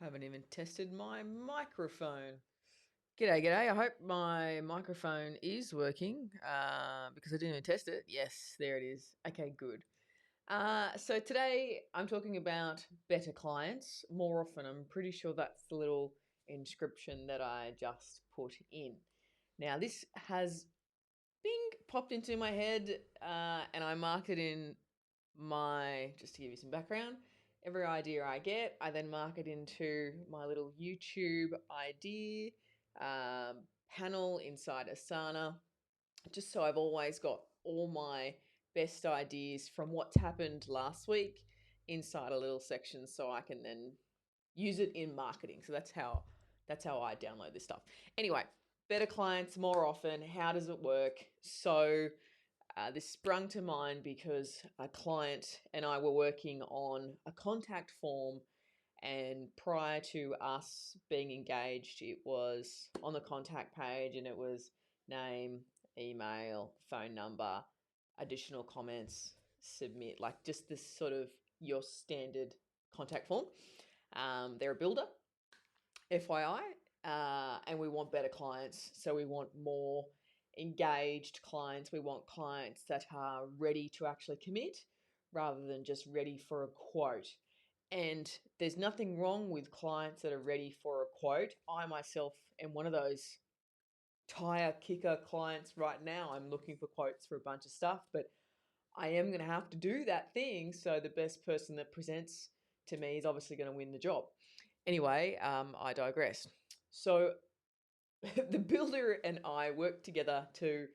Haven't even tested my microphone. G'day, g'day. I hope my microphone is working because I didn't even test it. Yes, there it is. Okay, good. So today I'm talking about better clients. More often, I'm pretty sure that's the little inscription that I just put in. Now, this has bing popped into my head and I marked it in just to give you some background, every idea I get, I then mark it into my little YouTube idea panel inside Asana, just so I've always got all my best ideas from what's happened last week inside a little section so I can then use it in marketing. So that's how I download this stuff. Anyway, better clients more often. How does it work? So this sprung to mind because a client and I were working on a contact form, and prior to us being engaged, it was on the contact page and it was name, email, phone number, additional comments, submit, like just this sort of your standard contact form. They're a builder, FYI, and we want better clients. So we want more engaged clients. We want clients that are ready to actually commit rather than just ready for a quote. And there's nothing wrong with clients that are ready for a quote. I myself am one of those tire kicker clients right now. I'm looking for quotes for a bunch of stuff, but I am going to have to do that thing. So the best person that presents to me is obviously going to win the job. Anyway, I digress. So the builder and I work together to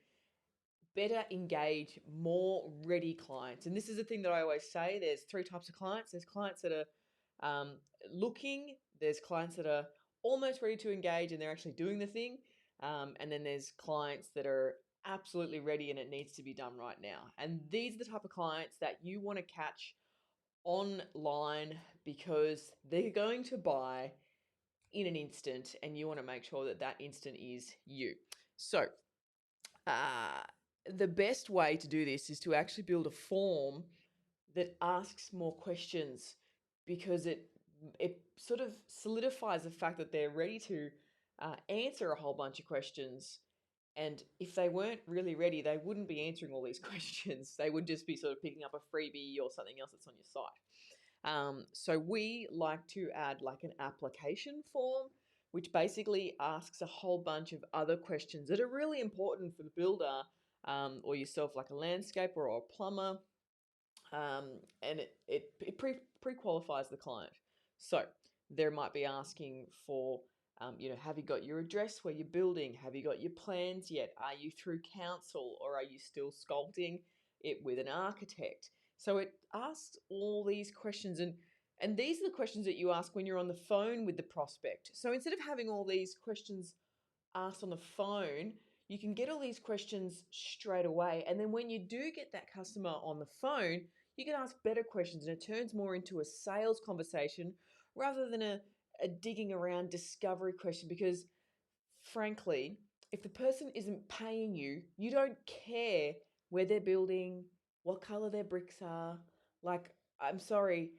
better engage more ready clients. And this is the thing that I always say, there's three types of clients. There's clients that are looking, there's clients that are almost ready to engage and they're actually doing the thing. And then there's clients that are absolutely ready and it needs to be done right now. And these are the type of clients that you want to catch online because they're going to buy in an instant and you want to make sure that that instant is you. So, uh, the best way to do this is to actually build a form that asks more questions because it sort of solidifies the fact that they're ready to answer a whole bunch of questions. And if they weren't really ready, they wouldn't be answering all these questions. They would just be sort of picking up a freebie or something else that's on your site. So we like to add like an application form, which basically asks a whole bunch of other questions that are really important for the builder or yourself, like a landscaper or a plumber. And it pre-qualifies the client. So there might be asking for, have you got your address where you're building? Have you got your plans yet? Are you through council or are you still sculpting it with an architect? So it asks all these questions, and these are the questions that you ask when you're on the phone with the prospect. So instead of having all these questions asked on the phone, you can get all these questions straight away. And then when you do get that customer on the phone, you can ask better questions and it turns more into a sales conversation rather than a digging around discovery question. Because frankly, if the person isn't paying you, you don't care where they're building, what color their bricks are. Like, I'm sorry,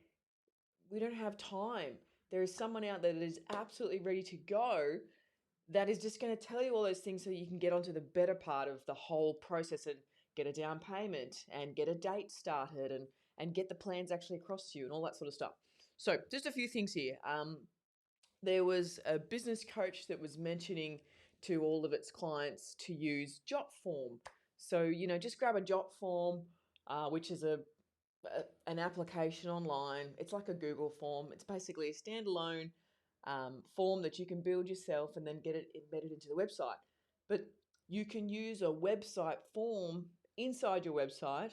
we don't have time. There is someone out there that is absolutely ready to go that is just going to tell you all those things so you can get onto the better part of the whole process and get a down payment and get a date started and get the plans actually across to you and all that sort of stuff. So just a few things here. There was a business coach that was mentioning to all of its clients to use Jotform. So, just grab a Jotform, which is an application online. It's like a Google form. It's basically a standalone form that you can build yourself and then get it embedded into the website. But you can use a website form inside your website,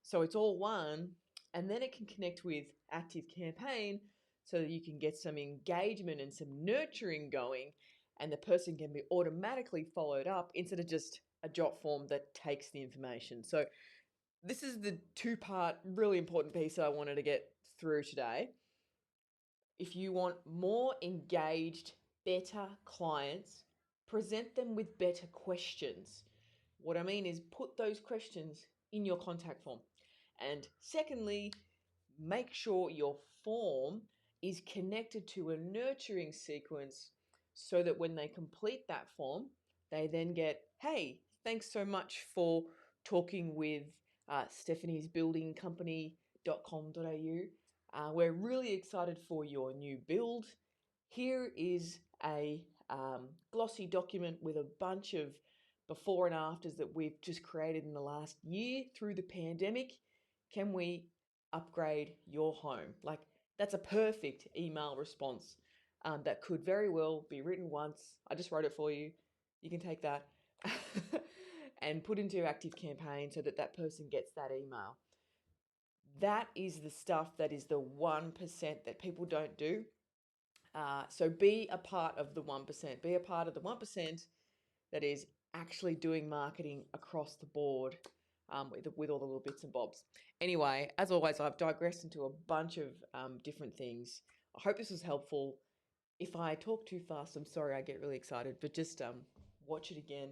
so it's all one, and then it can connect with ActiveCampaign so that you can get some engagement and some nurturing going, and the person can be automatically followed up instead of just a Jotform that takes the information. So this is the two-part really important piece that I wanted to get through today. If you want more engaged, better clients, present them with better questions. What I mean is put those questions in your contact form. And secondly, make sure your form is connected to a nurturing sequence so that when they complete that form, they then get, hey, thanks so much for talking with Stephanie's building company.com.au. We're really excited for your new build. Here is a glossy document with a bunch of before and afters that we've just created in the last year through the pandemic. Can we upgrade your home? Like, that's a perfect email response that could very well be written once. I just wrote it for you. You can take that and put into your active campaign so that that person gets that email. That is the stuff that is the 1% that people don't do. So be a part of the 1%. Be a part of the 1% that is actually doing marketing across the board with all the little bits and bobs. Anyway, as always, I've digressed into a bunch of different things. I hope this was helpful. If I talk too fast, I'm sorry, I get really excited, but just watch it again.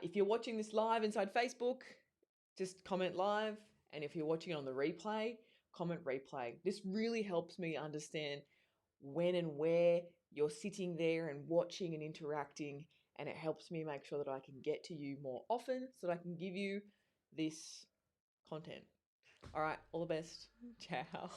If you're watching this live inside Facebook, just comment live. And if you're watching on the replay, comment replay. This really helps me understand when and where you're sitting there and watching and interacting. And it helps me make sure that I can get to you more often so that I can give you this content. All right, all the best. Ciao.